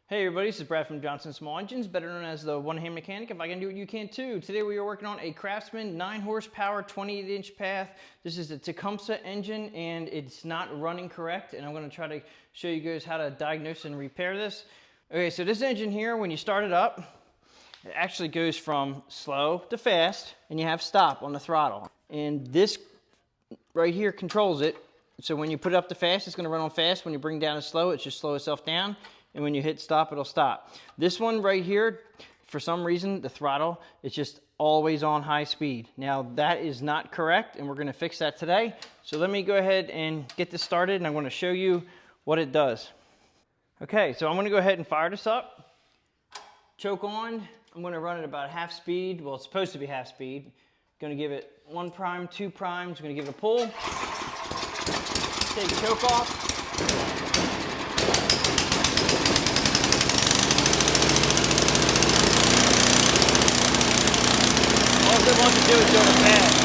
Hey everybody, this is Brad from Johnson Small Engines, better known as the one-hand mechanic. If I can do it, you can too. Today we are working on a Craftsman 9 horsepower, 28-inch path. This is a Tecumseh engine and it's not running correct, and I'm going to try to show you guys how to diagnose and repair this. Okay, so this engine here, when you start it up, it actually goes from slow to fast, and you have stop on the throttle. And this right here controls it. So when you put it up to fast, it's going to run on fast. When you bring down to slow, it just slow itself down. And when you hit stop, it'll stop. This one right here, for some reason, the throttle, it's just always on high speed. Now that is not correct, and we're gonna fix that today. So let me go ahead and get this started, and I'm gonna show you what it does. Okay, so I'm gonna go ahead and fire this up. Choke on, I'm gonna run at about half speed. Well, it's supposed to be half speed. Gonna give it 1 prime, 2 primes, gonna give it a pull. Take choke off. All it wants to do is go to fast.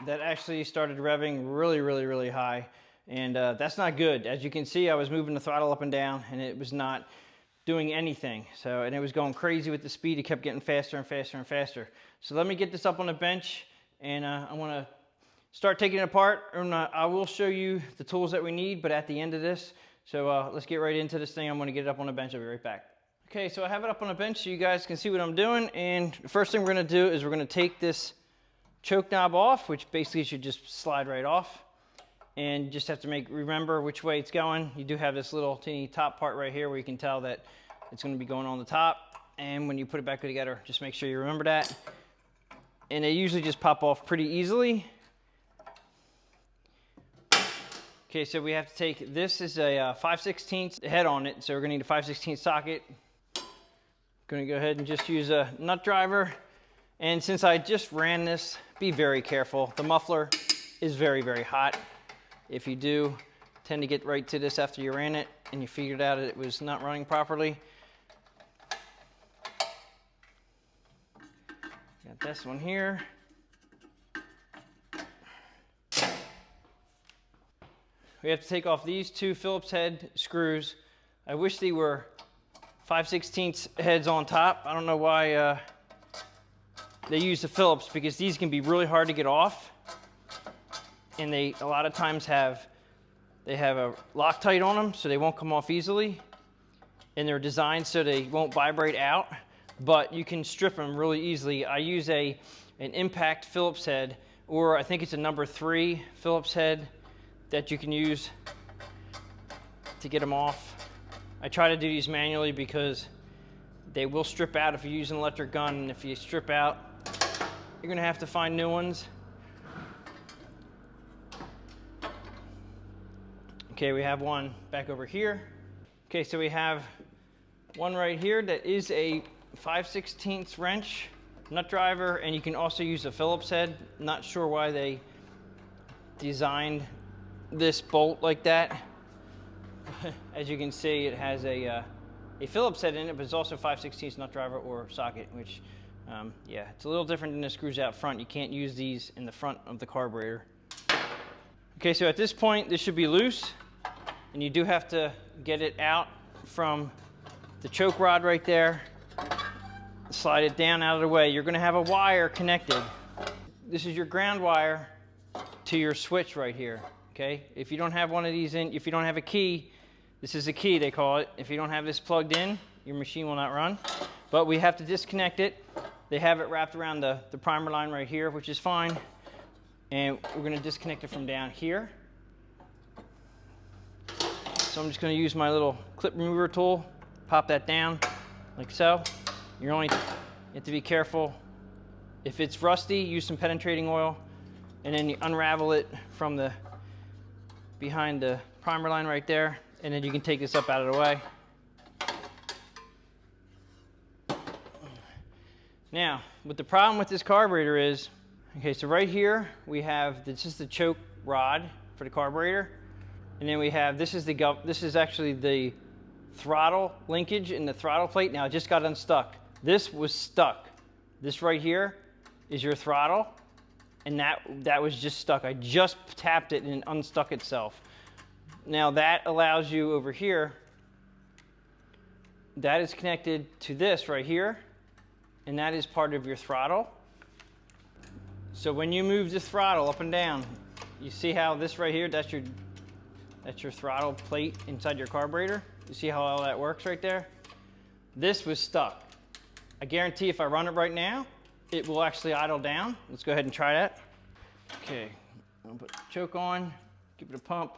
That actually started revving really high, and that's not good. As you can see, I was moving the throttle up and down, and it was not doing anything. So, and it was going crazy with the speed. It kept getting faster and faster and faster. So let me get this up on the bench, and I want to start taking it apart, and I will show you the tools that we need, but at the end of this. So let's get right into this thing. I'm going to get it up on the bench. I'll be right back. Okay, so I have it up on the bench so you guys can see what I'm doing. And the first thing we're going to do is we're going to take this choke knob off, which basically should just slide right off. And you just have to remember which way it's going. You do have this little teeny top part right here where you can tell that it's going to be going on the top. And when you put it back together, just make sure you remember that. And they usually just pop off pretty easily. Okay, so we have to take, this is a 5/16 head on it, so we're gonna need a 5/16 socket. Gonna go ahead and just use a nut driver. And since I just ran this, be very careful. The muffler is very hot. If you do tend to get right to this after you ran it and you figured out it was not running properly. Got this one here. We have to take off these 2 Phillips head screws. I wish they were 5/16 heads on top. I don't know why they use the Phillips, because these can be really hard to get off. And they a lot of times have a Loctite on them, so they won't come off easily. And they're designed so they won't vibrate out, but you can strip them really easily. I use an impact Phillips head, or I think it's a number 3 Phillips head that you can use to get them off. I try to do these manually because they will strip out if you use an electric gun, and if you strip out, you're gonna have to find new ones. Okay, we have one back over here. Okay, so we have one right here that is a 5/16 wrench, nut driver, and you can also use a Phillips head. Not sure why they designed this bolt like that. As you can see, it has a Phillips head in it, but it's also 5/16 nut driver or socket, which yeah, it's a little different than the screws out front. You can't use these in the front of the carburetor. Okay, so at this point this should be loose, and you do have to get it out from the choke rod right there. Slide it down out of the way. You're going to have a wire connected. This is your ground wire to your switch right here. Okay, if you don't have one of these in, if you don't have a key, this is a key they call it. If you don't have this plugged in, your machine will not run. But we have to disconnect it. They have it wrapped around the primer line right here, which is fine. And we're going to disconnect it from down here. So I'm just going to use my little clip remover tool, pop that down like so. You have to be careful. If it's rusty, use some penetrating oil, and then you unravel it from behind the primer line right there, and then you can take this up out of the way. Now, what the problem with this carburetor is, okay, so right here we have, this is the choke rod for the carburetor, and then we have, this is actually the throttle linkage in the throttle plate. Now it just got unstuck. This was stuck. This right here is your throttle, and that was just stuck. I just tapped it and it unstuck itself. Now that allows you over here, that is connected to this right here, and that is part of your throttle. So when you move the throttle up and down, you see how this right here, that's your throttle plate inside your carburetor. You see how all that works right there? This was stuck. I guarantee if I run it right now, it will actually idle down. Let's go ahead and try that. Okay, I'm gonna put the choke on, give it a pump.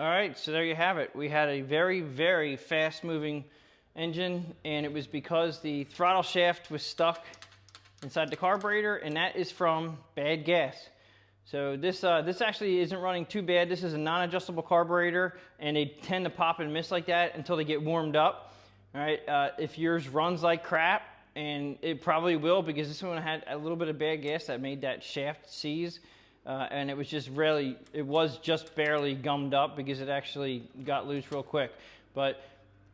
All right, so there you have it. We had a very, very fast moving engine, and it was because the throttle shaft was stuck inside the carburetor, and that is from bad gas. So this actually isn't running too bad. This is a non-adjustable carburetor, and they tend to pop and miss like that until they get warmed up. All right, if yours runs like crap, and it probably will, because this one had a little bit of bad gas that made that shaft seize. And it was just barely gummed up because it actually got loose real quick. But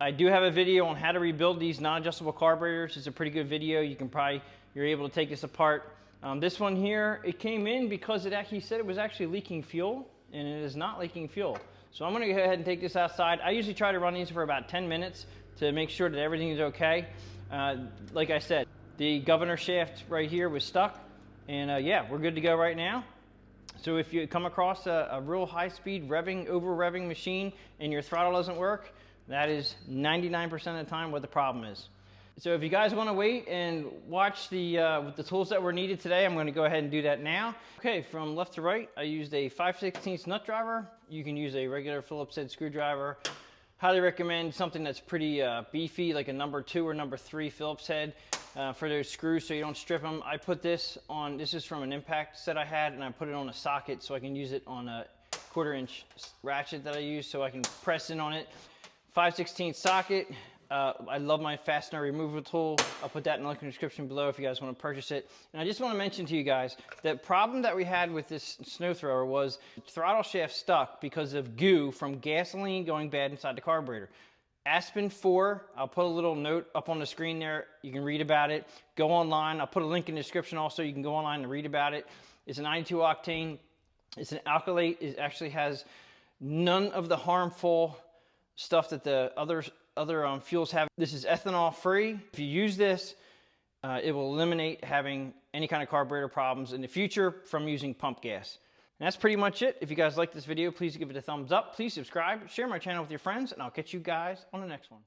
I do have a video on how to rebuild these non-adjustable carburetors. It's a pretty good video. You're able to take this apart. This one here, it came in because he said it was actually leaking fuel, and it is not leaking fuel. So I'm gonna go ahead and take this outside. I usually try to run these for about 10 minutes to make sure that everything is okay. Like I said, the governor shaft right here was stuck, and yeah, we're good to go right now. So if you come across a real high-speed over-revving machine and your throttle doesn't work, that is 99% of the time what the problem is. So if you guys want to wait and watch the tools that were needed today, I'm going to go ahead and do that now. Okay, from left to right, I used a 5/16 nut driver. You can use a regular Phillips head screwdriver. Highly recommend something that's pretty beefy, like a number 2 or number 3 Phillips head for those screws so you don't strip them. I put this on, this is from an impact set I had, and I put it on a socket so I can use it on a 1/4-inch ratchet that I use so I can press in on it. 5/16 socket. I love my fastener removal tool. I'll put that in the link in the description below if you guys want to purchase it. And I just want to mention to you guys, the problem that we had with this snow thrower was the throttle shaft stuck because of goo from gasoline going bad inside the carburetor. Aspen 4, I'll put a little note up on the screen there. You can read about it. Go online. I'll put a link in the description also. You can go online and read about it. It's a 92 octane. It's an alkylate. It actually has none of the harmful stuff that the other fuels have. This is ethanol free. If you use this, it will eliminate having any kind of carburetor problems in the future from using pump gas. And that's pretty much it. If you guys like this video, please give it a thumbs up. Please subscribe, share my channel with your friends, and I'll catch you guys on the next one.